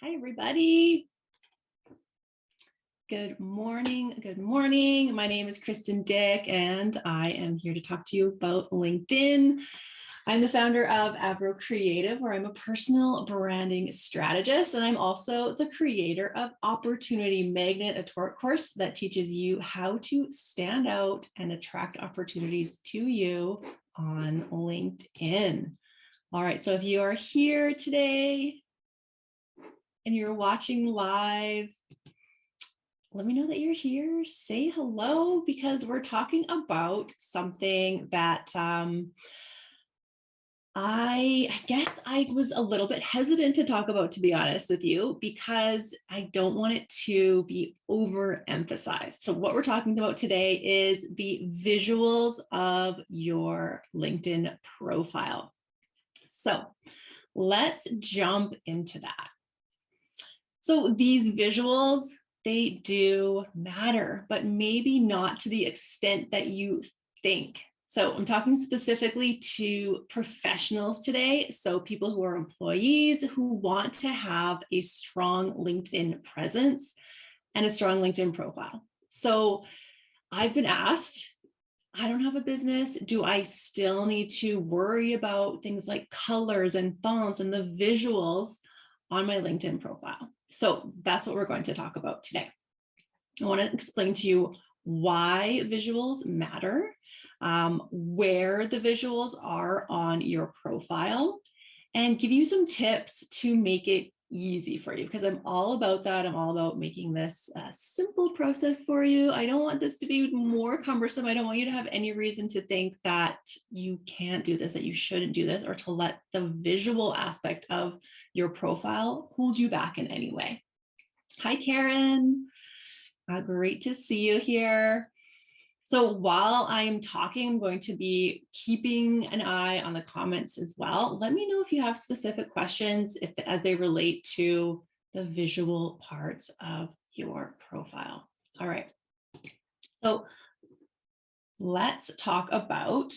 Hi, everybody. Good morning. Good morning. My name is Kristen Dyck, and I am here to talk to you about LinkedIn. I'm the founder of Avro Creative, where I'm a personal branding strategist, and I'm also the creator of Opportunity Magnet, a course that teaches you how to stand out and attract opportunities to you on LinkedIn. All right, so if you are here today and you're watching live, let me know that you're here. Say hello, because we're talking about something that I guess I was a little bit hesitant to talk about, to be honest with you, because I don't want it to be overemphasized. So what we're talking about today is the visuals of your LinkedIn profile. So let's jump into that. So these visuals, they do matter, but maybe not to the extent that you think. So I'm talking specifically to professionals today. So people who are employees who want to have a strong LinkedIn presence and a strong LinkedIn profile. So I've been asked, I don't have a business. Do I still need to worry about things like colors and fonts and the visuals on my LinkedIn profile? So that's what we're going to talk about today. I want to explain to you why visuals matter, where the visuals are on your profile, and give you some tips to make it easy for you, because I'm all about that. I'm all about making this a simple process for you. I don't want this to be more cumbersome. I don't want you to have any reason to think that you can't do this, that you shouldn't do this, or to let the visual aspect of your profile hold you back in any way. Hi, Karen. Great to see you here. So while I'm talking, I'm going to be keeping an eye on the comments as well. Let me know if you have specific questions as they relate to the visual parts of your profile. All right. So let's talk about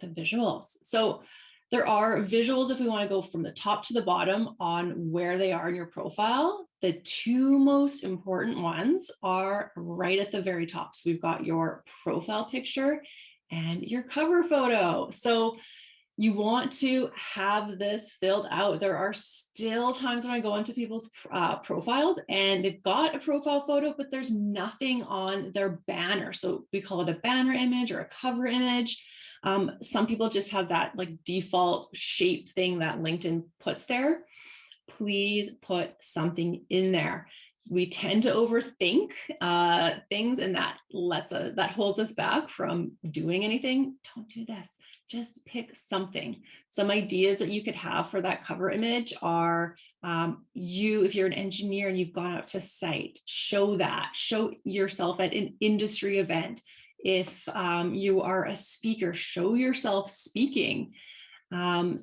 the visuals. So there are visuals if we want to go from the top to the bottom on where they are in your profile. The two most important ones are right at the very top. So we've got your profile picture and your cover photo. So you want to have this filled out. There are still times when I go into people's profiles and they've got a profile photo, but there's nothing on their banner. So we call it a banner image or a cover image. Some people just have that like default shape thing that LinkedIn puts there. Please put something in there. We tend to overthink things, and that holds us back from doing anything. Don't do this. Just pick something. Some ideas that you could have for that cover image are if you're an engineer and you've gone out to site, show yourself at an industry event. If you are a speaker, show yourself speaking.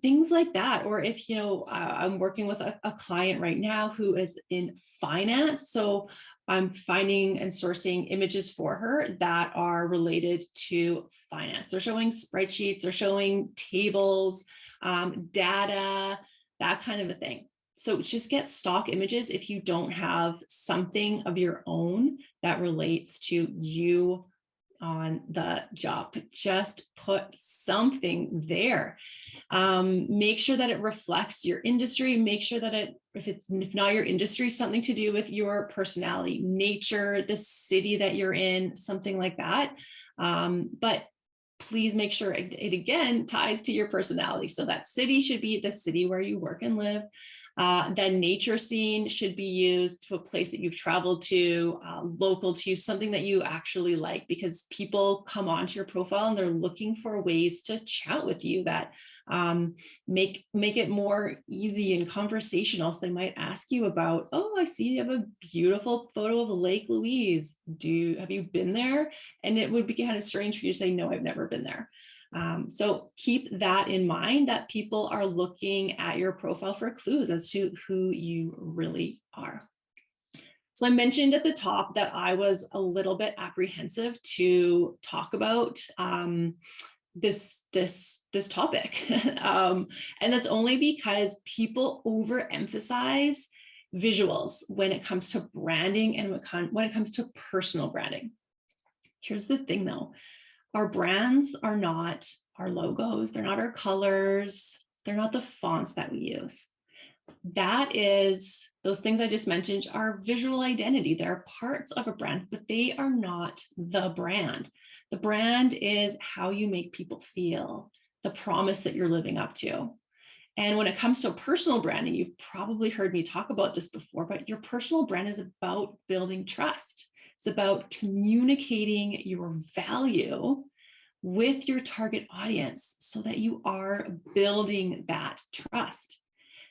Things like that. Or if, I'm working with a client right now who is in finance. So I'm finding and sourcing images for her that are related to finance. They're showing spreadsheets, they're showing tables, data, that kind of a thing. So just get stock images if you don't have something of your own that relates to you on the job, but just put something there. Make sure that it reflects your industry. Make sure that if not your industry, something to do with your personality, nature, the city that you're in, something like that. But please make sure it again ties to your personality. So that city should be the city where you work and live. That nature scene should be used to a place that you've traveled to, local to, something that you actually like, because people come onto your profile and they're looking for ways to chat with you that make it more easy and conversational. So they might ask you about, oh, I see you have a beautiful photo of Lake Louise. Have you been there? And it would be kind of strange for you to say, no, I've never been there. So keep that in mind, that people are looking at your profile for clues as to who you really are. So I mentioned at the top that I was a little bit apprehensive to talk about this topic. And that's only because people overemphasize visuals when it comes to branding and when it comes to personal branding. Here's the thing though, our brands are not our logos, they're not our colors, they're not the fonts that we use. That is, those things I just mentioned are visual identity. They're parts of a brand, but they are not the brand. The brand is how you make people feel, the promise that you're living up to. And when it comes to personal branding, you've probably heard me talk about this before, but your personal brand is about building trust. It's about communicating your value with your target audience so that you are building that trust.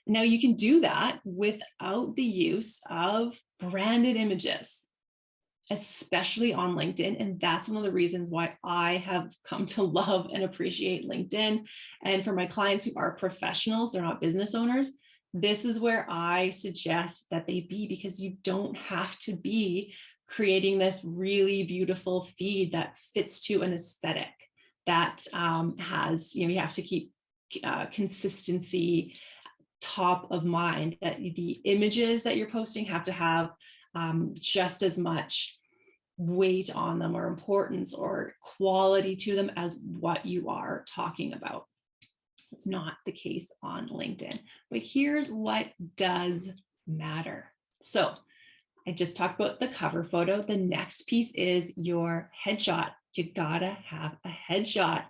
Now you can do that without the use of branded images, especially on LinkedIn. And that's one of the reasons why I have come to love and appreciate LinkedIn. And for my clients who are professionals, they're not business owners, this is where I suggest that they be, because you don't have to be creating this really beautiful feed that fits to an aesthetic that has, you have to keep consistency top of mind, that the images that you're posting have to have just as much weight on them or importance or quality to them as what you are talking about. It's not the case on LinkedIn, but here's what does matter. So I just talked about the cover photo. The next piece is your headshot. You gotta have a headshot.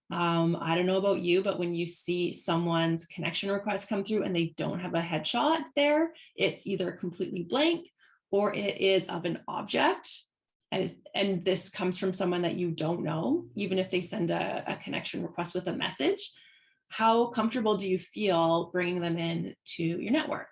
I don't know about you, but when you see someone's connection request come through and they don't have a headshot there, it's either completely blank or it is of an object. And this comes from someone that you don't know, even if they send a connection request with a message. How comfortable do you feel bringing them in to your network?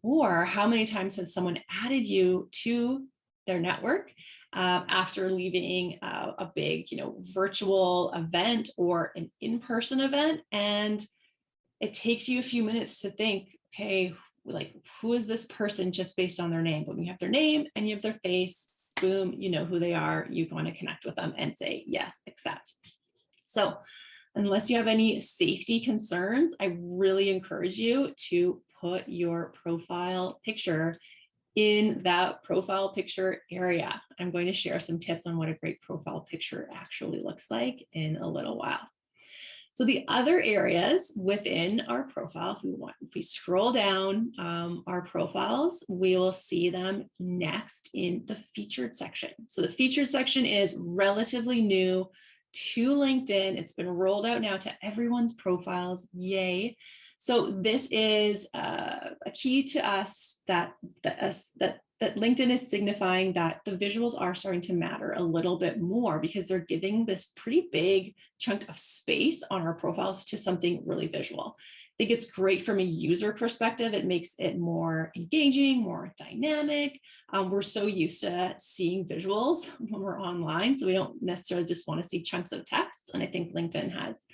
Or how many times has someone added you to their network after leaving a big, virtual event or an in-person event, and it takes you a few minutes to think, okay, like, who is this person just based on their name? But when you have their name and you have their face, boom, you know who they are. You want to connect with them and say yes, accept. So unless you have any safety concerns, I really encourage you to put your profile picture in that profile picture area. I'm going to share some tips on what a great profile picture actually looks like in a little while. So the other areas within our profile, if we scroll down our profiles, we will see them next in the featured section. So the featured section is relatively new to LinkedIn. It's been rolled out now to everyone's profiles. Yay. So this is a key to us that LinkedIn is signifying that the visuals are starting to matter a little bit more, because they're giving this pretty big chunk of space on our profiles to something really visual. I think it's great from a user perspective. It makes it more engaging, more dynamic. We're so used to seeing visuals when we're online, so we don't necessarily just want to see chunks of text. And I think LinkedIn has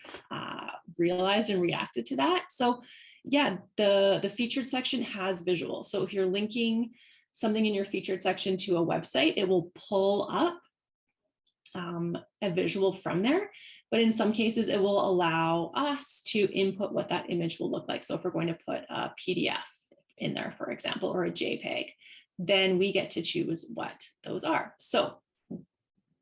realized and reacted to that. So yeah, the featured section has visuals. So if you're linking something in your featured section to a website, it will pull up a visual from there. But in some cases, it will allow us to input what that image will look like. So if we're going to put a PDF in there, for example, or a JPEG, then we get to choose what those are. So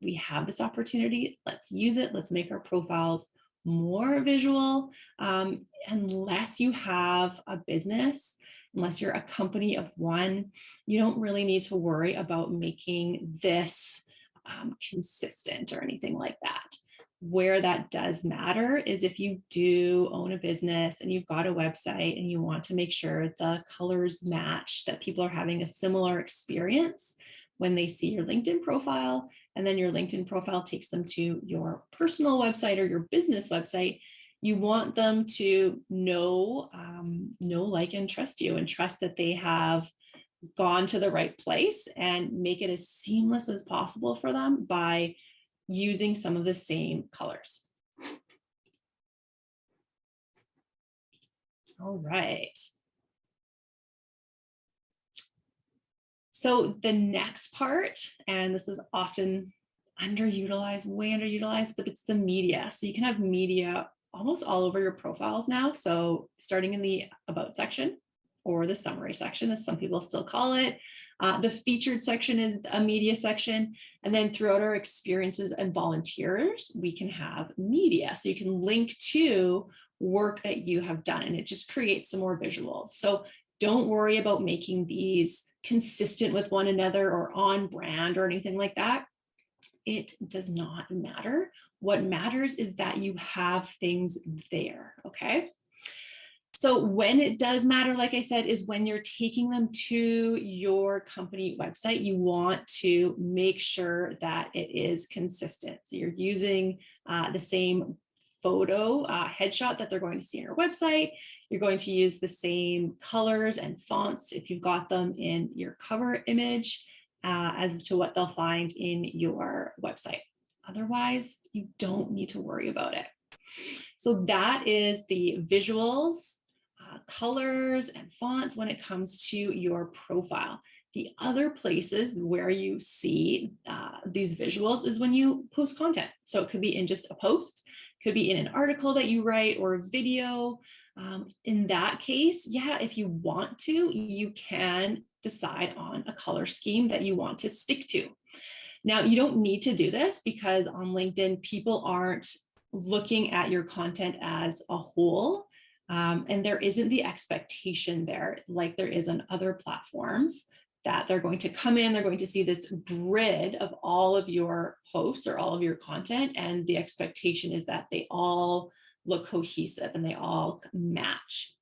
we have this opportunity. Let's use it. Let's make our profiles more visual. Unless you have a business, unless you're a company of one, you don't really need to worry about making this consistent or anything like that. Where that does matter is if you do own a business and you've got a website and you want to make sure the colors match, that people are having a similar experience when they see your LinkedIn profile, and then your LinkedIn profile takes them to your personal website or your business website. You want them to know, like, and trust you, and trust that they have gone to the right place, and make it as seamless as possible for them by using some of the same colors. All right. So the next part, and this is often underutilized, way underutilized, but it's the media. So you can have media almost all over your profiles now. So starting in the about section, or the summary section, as some people still call it. The featured section is a media section. And then throughout our experiences and volunteers, we can have media. So you can link to work that you have done, and it just creates some more visuals. So don't worry about making these consistent with one another or on brand or anything like that. It does not matter. What matters is that you have things there, okay? So when it does matter, like I said, is when you're taking them to your company website, you want to make sure that it is consistent. So you're using the same photo headshot that they're going to see on your website. You're going to use the same colors and fonts if you've got them in your cover image as to what they'll find in your website. Otherwise, you don't need to worry about it. So that is the visuals, colors and fonts when it comes to your profile. The other places where you see these visuals is when you post content. So it could be in just a post, could be in an article that you write or a video. In that case, yeah, if you want to, you can decide on a color scheme that you want to stick to. Now, you don't need to do this because on LinkedIn, people aren't looking at your content as a whole. And there isn't the expectation there like there is on other platforms that they're going to come in, they're going to see this grid of all of your posts or all of your content. And the expectation is that they all look cohesive and they all match.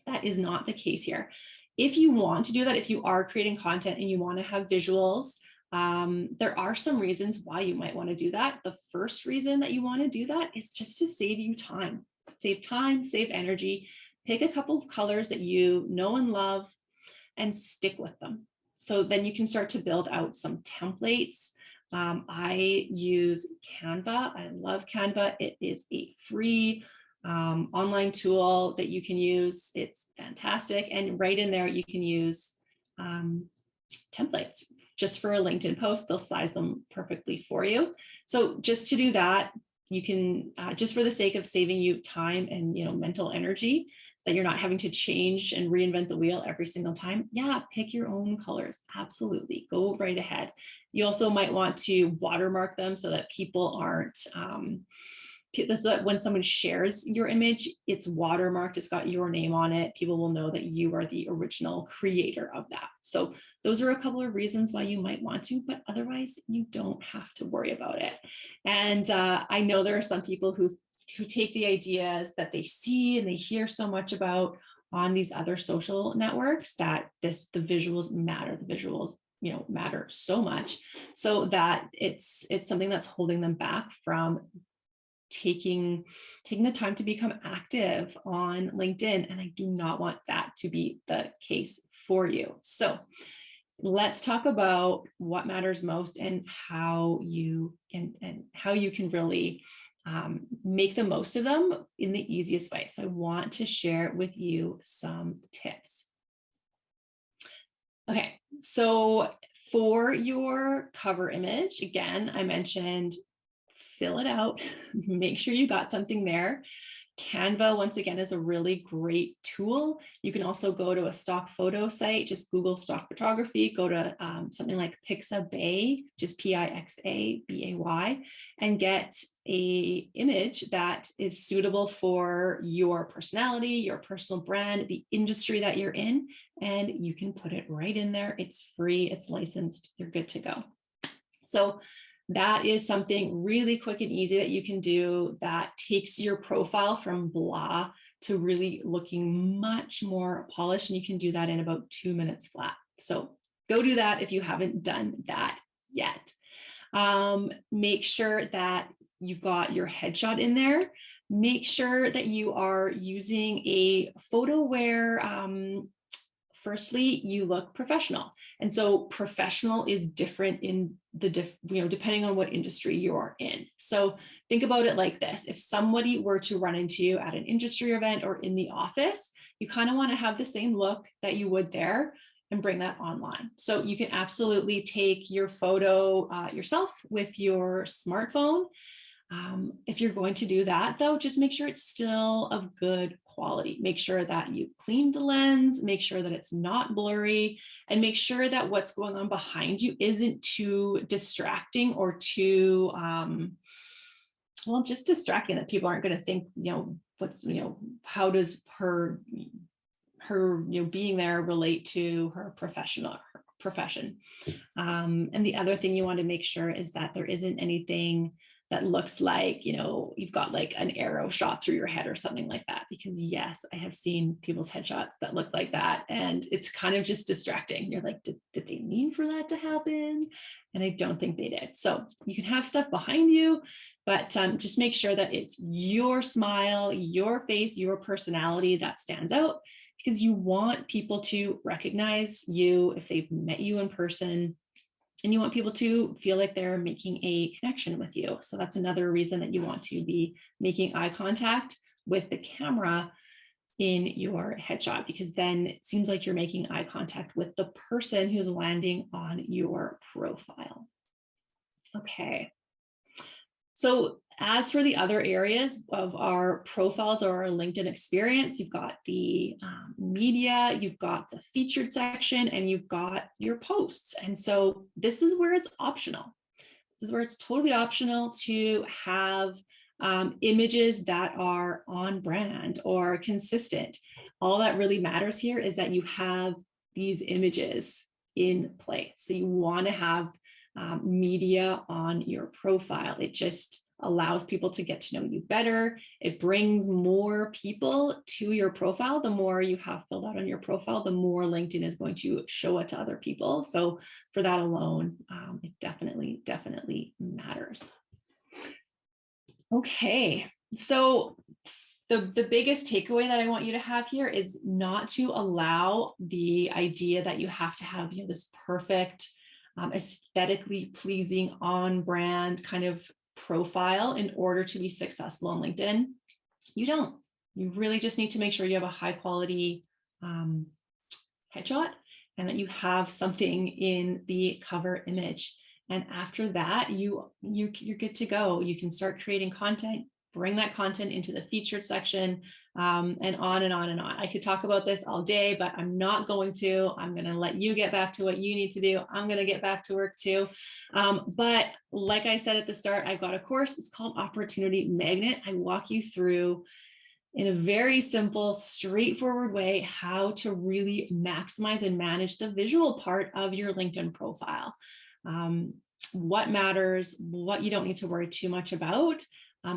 That is not the case here. If you want to do that, if you are creating content and you want to have visuals, there are some reasons why you might want to do that. The first reason that you want to do that is just to save you time. Save time, save energy, pick a couple of colors that you know and love and stick with them. So then you can start to build out some templates. I use Canva. I love Canva. It is a free online tool that you can use. It's fantastic. And right in there, you can use templates just for a LinkedIn post. They'll size them perfectly for you. So just to do that, you can, just for the sake of saving you time and mental energy, that you're not having to change and reinvent the wheel every single time. Yeah, pick your own colors. Absolutely. Go right ahead. You also might want to watermark them so that people aren't, so that when someone shares your image, it's watermarked, it's got your name on it. People will know that you are the original creator of that. So those are a couple of reasons why you might want to, but otherwise you don't have to worry about it. And I know there are some people who take the ideas that they see and they hear so much about on these other social networks that the visuals matter. The visuals matter so much, so that it's something that's holding them back from taking the time to become active on LinkedIn. And I do not want that to be the case for you. So let's talk about what matters most and how you can really make the most of them in the easiest way. So I want to share with you some tips. Okay, so for your cover image, again, I mentioned fill it out, make sure you got something there. Canva, once again, is a really great tool. You can also go to a stock photo site, just Google stock photography, go to something like Pixabay, just Pixabay, and get a image that is suitable for your personality, your personal brand, the industry that you're in, and you can put it right in there. It's free, it's licensed, you're good to go. So that is something really quick and easy that you can do that takes your profile from blah to really looking much more polished. And you can do that in about 2 minutes flat. So go do that if you haven't done that yet. Make sure that you've got your headshot in there. Make sure that you are using a photo where firstly, you look professional. And so professional is different in the, depending on what industry you're in. So think about it like this. If somebody were to run into you at an industry event or in the office, you kind of want to have the same look that you would there and bring that online. So you can absolutely take your photo yourself with your smartphone. If you're going to do that, though, just make sure it's still of good quality. Make sure that you've cleaned the lens, make sure that it's not blurry, and make sure that what's going on behind you isn't too distracting or too, well, just distracting, that people aren't going to think, how does her being there relate to her profession. And the other thing you want to make sure is that there isn't anything that looks like, you've got like an arrow shot through your head or something like that. Because yes, I have seen people's headshots that look like that. And it's kind of just distracting. You're like, did they mean for that to happen? And I don't think they did. So you can have stuff behind you, but just make sure that it's your smile, your face, your personality that stands out, because you want people to recognize you if they've met you in person. And you want people to feel like they're making a connection with you. So that's another reason that you want to be making eye contact with the camera in your headshot, because then it seems like you're making eye contact with the person who's landing on your profile. Okay. So as for the other areas of our profiles or our LinkedIn experience, you've got the media, you've got the featured section, and you've got your posts. And so this is where it's optional. This is where it's totally optional to have images that are on brand or consistent. All that really matters here is that you have these images in place. So you want to have media on your profile. It just allows people to get to know you better. It brings more people to your profile. The more you have filled out on your profile, the more LinkedIn is going to show it to other people. So for that alone, it definitely matters. Okay, so the biggest takeaway that I want you to have here is not to allow the idea that you have to have this perfect, aesthetically pleasing, on brand kind of profile in order to be successful on LinkedIn. You don't. You really just need to make sure you have a high quality headshot and that you have something in the cover image. And after that, you're good to go. You can start creating content, bring that content into the featured section, and on and on and on. I could talk about this all day, but I'm not going to. I'm going to let you get back to what you need to do. I'm going to get back to work too. But like I said at the start, I've got a course. It's called Opportunity Magnet. I walk you through in a very simple, straightforward way how to really maximize and manage the visual part of your LinkedIn profile. What matters, what you don't need to worry too much about,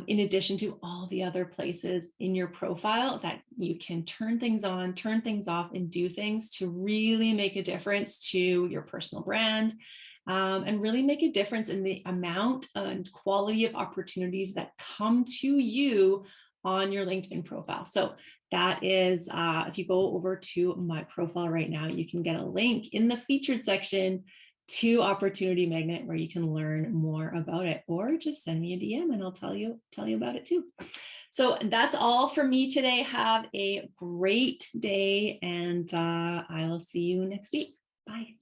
in addition to all the other places in your profile that you can turn things on, turn things off, and do things to really make a difference to your personal brand, and really make a difference in the amount and quality of opportunities that come to you on your LinkedIn profile. So that is, if you go over to my profile right now, you can get a link in the featured section to Opportunity Magnet where you can learn more about it, or just send me a DM and I'll tell you about it too. So that's all for me today. Have a great day, and I will see you next week. Bye.